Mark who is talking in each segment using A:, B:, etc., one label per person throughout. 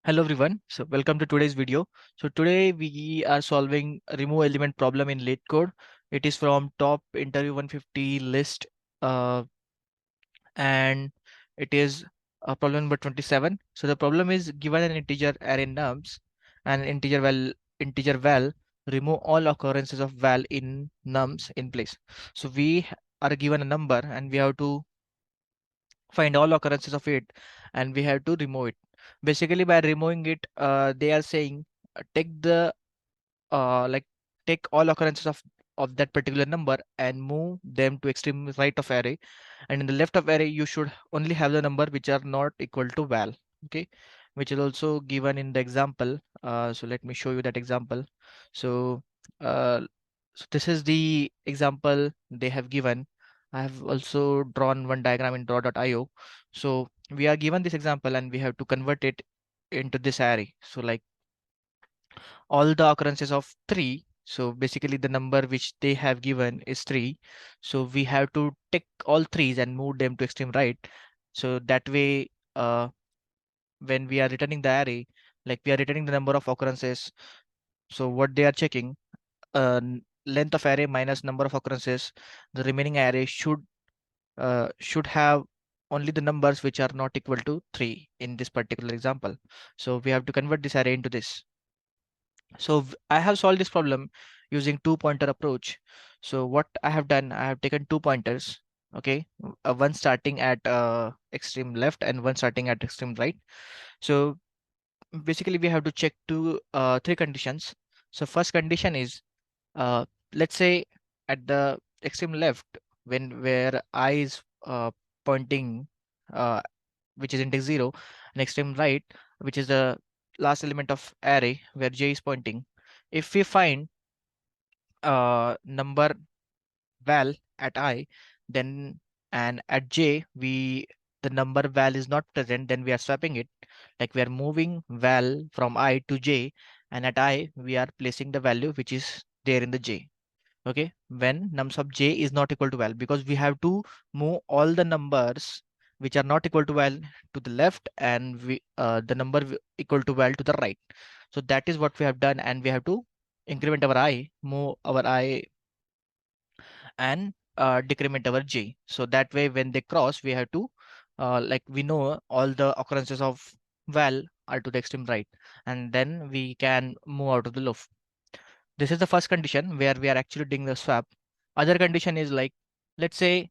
A: Hello everyone. So welcome to today's video. So today we are solving a remove element problem in late code. It is from top interview 150 list uh, and it is problem number 27. So the problem is given an integer array nums and integer val remove all occurrences of val in nums in place. So we are given a number and we have to find all occurrences of it and we have to remove it. Basically by removing it, they are saying take the like take all occurrences of that particular number and move them to extreme right of array, and in the left of array you should only have the number which are not equal to val. Okay, which is also given in the example. So let me show you that example. So uh, so this is the example they have given. I have also drawn one diagram in draw.io. So we are given this example and we have to convert it into this array. So like all the occurrences of 3. So basically the number which they have given is 3. So we have to take all threes and move them to extreme right. So that way, when we are returning the array, like we are returning the number of occurrences. So what they are checking, length of array minus number of occurrences, the remaining array should have only the numbers which are not equal to 3 in this particular example. So we have to convert this array into this. So I have solved this problem using two pointer approach. So what I have done, I have taken two pointers. Okay, one starting at extreme left and one starting at extreme right. So basically we have to check three conditions. So first condition is, uh, let's say at the extreme left, when where I is pointing, uh, which is index 0, and extreme right, which is the last element of array where j is pointing. If we find number val at I, then and at j the number val is not present, then we are swapping it. Like we are moving val from I to j, and at I we are placing the value which is there in the j. Okay, when nums of j is not equal to val, because we have to move all the numbers which are not equal to val to the left, and the number equal to val to the right. So that is what we have done, and we have to increment our I, move our I, and decrement our j. So that way when they cross, we have to like we know all the occurrences of val are to the extreme right, and then we can move out of the loop. This is the first condition where we are actually doing the swap. Other condition is like, let's say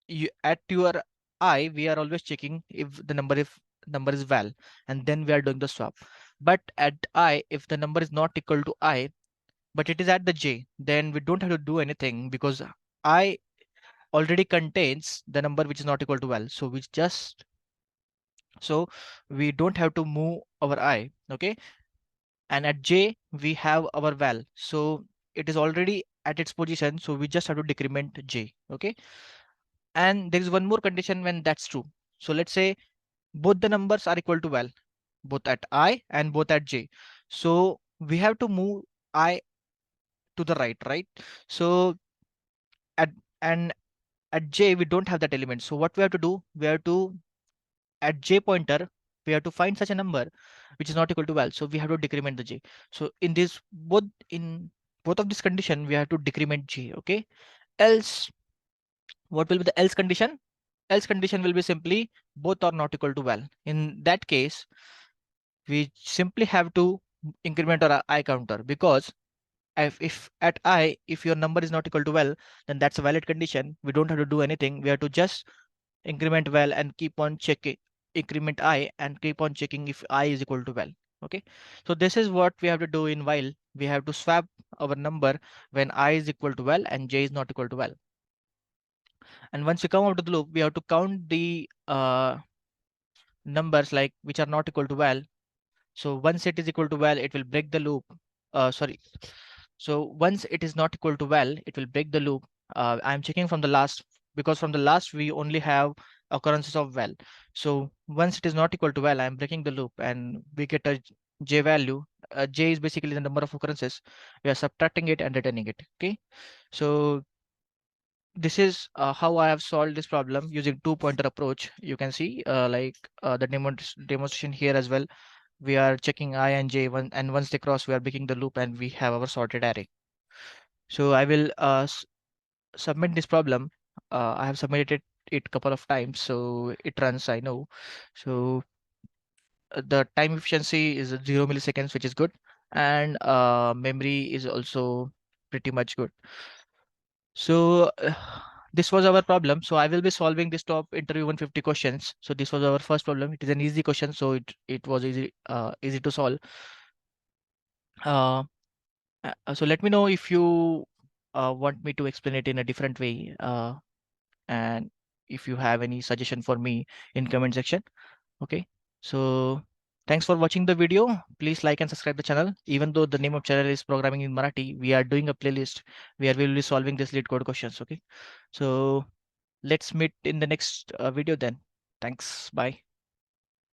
A: you at your I, we are always checking if the number is val, and then we are doing the swap. But at I, if the number is not equal to I, but it is at the j, then we don't have to do anything because I already contains the number which is not equal to val. So we don't have to move our I. Okay, and at j we have our val, so it is already at its position, so we just have to decrement j. Okay, and there is one more condition when that's true. So let's say both the numbers are equal to val, both at I and both at j. So we have to move I to the right. So at and at j we don't have that element. So what we have to do, we have to at j pointer we have to find such a number which is not equal to val, so we have to decrement the j. So in both of this condition we have to decrement j. Okay, else what will be the else condition? Else condition will be simply both are not equal to val. In that case we simply have to increment our I counter, because if at I, if your number is not equal to val, then that's a valid condition. We don't have to do anything, we have to just increment val and keep on checking, increment I and keep on checking if I is equal to val. Okay, so this is what we have to do in while. We have to swap our number when I is equal to val and j is not equal to val. And once we come out of the loop, we have to count the numbers like which are not equal to val. So once it is equal to val, it will break the loop. Sorry. So once it is not equal to val, it will break the loop. I'm checking from the last, because from the last we only have occurrences of val. So once it is not equal to val, I'm breaking the loop and we get a j value. J is basically the number of occurrences. We are subtracting it and returning it. Okay. So this is how I have solved this problem using two pointer approach. You can see the demonstration here as well. we are checking I and j, and once they cross, we are breaking the loop and we have our sorted array. So I will submit this problem. I have submitted it couple of times, so it runs, I know. So the time efficiency is 0 milliseconds, which is good, and memory is also pretty much good. So this was our problem. So I will be solving this top interview 150 questions. So this was our first problem. It is an easy question, so it was easy to solve. Uh, so let me know if you want me to explain it in a different way, and if you have any suggestion for me in comment section. Okay. So thanks for watching the video. Please like and subscribe the channel. Even though the name of channel is Programming in Marathi, we are doing a playlist where we will be solving this lead code questions. Okay. So let's meet in the next video then. Thanks. Bye.